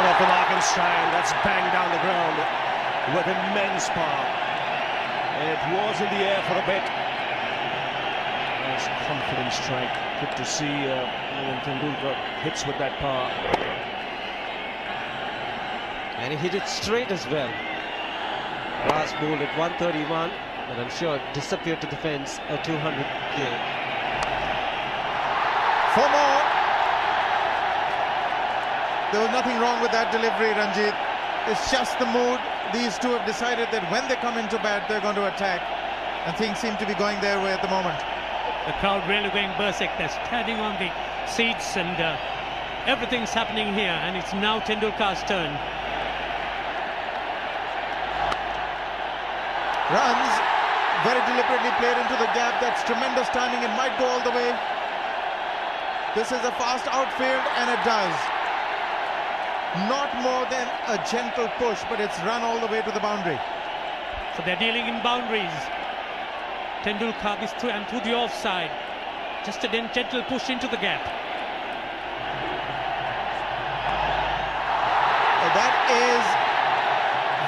of the mark and strand. That's banged down the ground with immense power. It was in the air for a bit. Nice confident strike. Good to see when Tendulkar hits with that power. And he hit it straight as well. Last ball at 131, but I'm sure it disappeared to the fence at 200k. For more. There was nothing wrong with that delivery, Ranjit. It's just the mood. These two have decided that when they come into bat, they're going to attack. And things seem to be going their way at the moment. The crowd really going berserk. They're standing on the seats and everything's happening here. And it's now Tendulkar's turn. Runs, very deliberately played into the gap. That's tremendous timing. It might go all the way. This is a fast outfield, and it does. Not more than a gentle push, but it's run all the way to the boundary. So they're dealing in boundaries. Tendulkar is through and through the offside. Just a gentle push into the gap. That is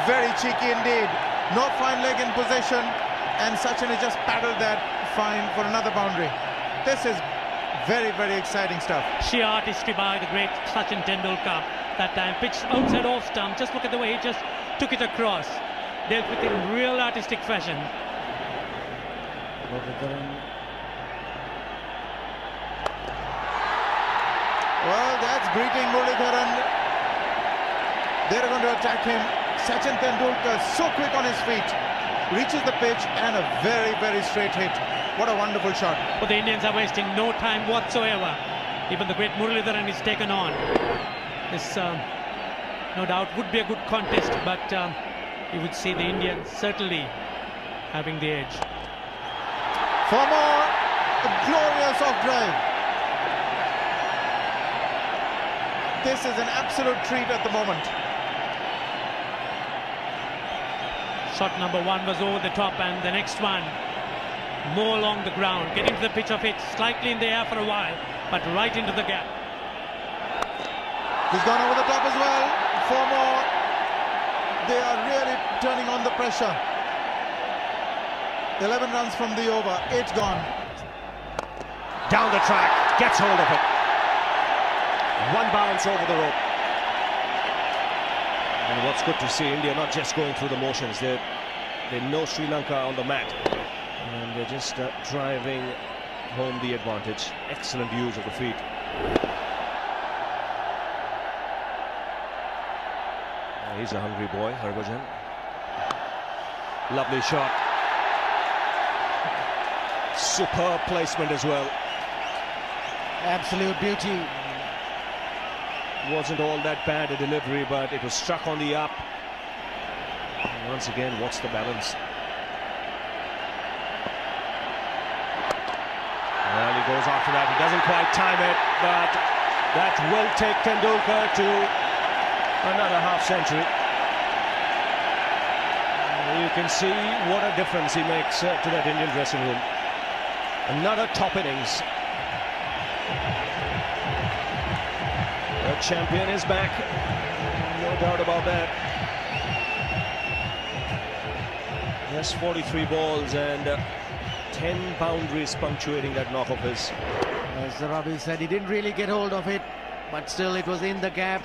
very cheeky indeed. No fine leg in possession, and Sachin has just paddled that fine for another boundary. This is very, very exciting stuff. Sheer artistry by the great Sachin Tendulkar. That time pitched outside off stump. Just look at the way he just took it across. Dealt with it in real artistic fashion. Well, that's greeting Muralitharan. They're going to attack him. Sachin Tendulkar so quick on his feet. Reaches the pitch and a very, very straight hit. What a wonderful shot. But the Indians are wasting no time whatsoever. Even the great Muralitharan is taken on. This, no doubt, would be a good contest, but you would see the Indians certainly having the edge. For more, a glorious off drive. This is an absolute treat at the moment. Shot number one was over the top, and the next one more along the ground, getting to the pitch of it, slightly in the air for a while, but right into the gap. He's gone over the top as well. 4 more. They are really turning on the pressure. 11 runs from the over. 8 gone. Down the track, gets hold of it. One bounce over the rope. And what's good to see, India not just going through the motions. They know Sri Lanka on the mat. And they're just driving home the advantage. Excellent use of the feet. He's a hungry boy, Harbhajan. Lovely shot. Superb placement as well. Absolute beauty. Wasn't all that bad a delivery, but it was struck on the up. And once again, what's the balance? Well, he goes after that. He doesn't quite time it, but that will take Tendulkar to another half-century. You can see what a difference he makes to that Indian dressing room. Another top innings. The champion is back. No doubt about that. Yes, 43 balls and 10 boundaries punctuating that knock of his. As Ravi said, he didn't really get hold of it, but still it was in the gap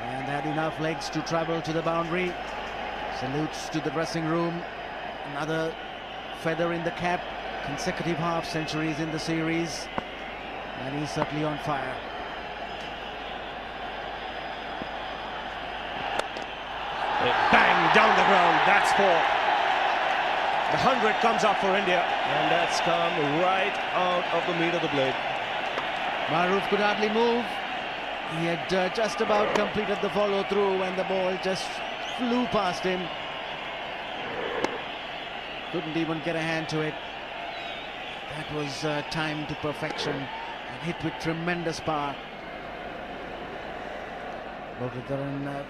and had enough legs to travel to the boundary. Salutes to the dressing room. Another feather in the cap. Consecutive half centuries in the series, and he's certainly on fire. Bang, down the ground. That's 4. The 100 comes up for India, and that's come right out of the meat of the blade. Maruf could hardly move. He had just about completed the follow-through when the ball just flew past him. Couldn't even get a hand to it. That was timed to perfection and hit with tremendous power. Muralitharan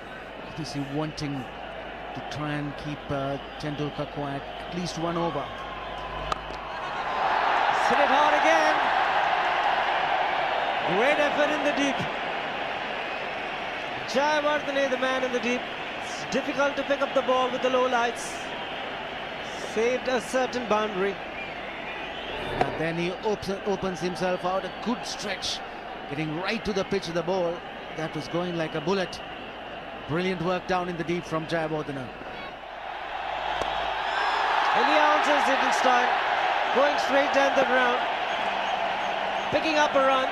obviously wanting to try and keep Tendulkar quiet, at least 1 over. Hit it hard again. Great effort in the deep. Jayawardene, the man in the deep. It's difficult to pick up the ball with the low lights. Saved a certain boundary. And then he opens himself out, a good stretch, getting right to the pitch of the ball. That was going like a bullet. Brilliant work down in the deep from Jayawardene. And he answers it this time, going straight down the ground, picking up a run,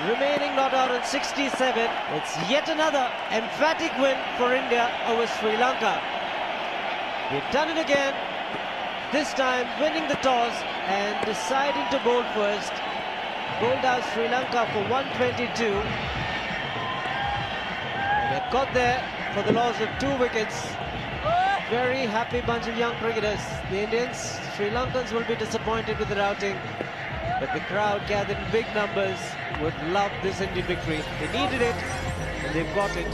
remaining not out on 67. It's yet another emphatic win for India over Sri Lanka. They've done it again, this time winning the toss and deciding to bowl first. Bowled out Sri Lanka for 122. And they've got there for the loss of 2 wickets. Very happy bunch of young cricketers. The Indians, Sri Lankans will be disappointed with the outing, but the crowd gathered in big numbers would love this Indian victory. They needed it and they've got it.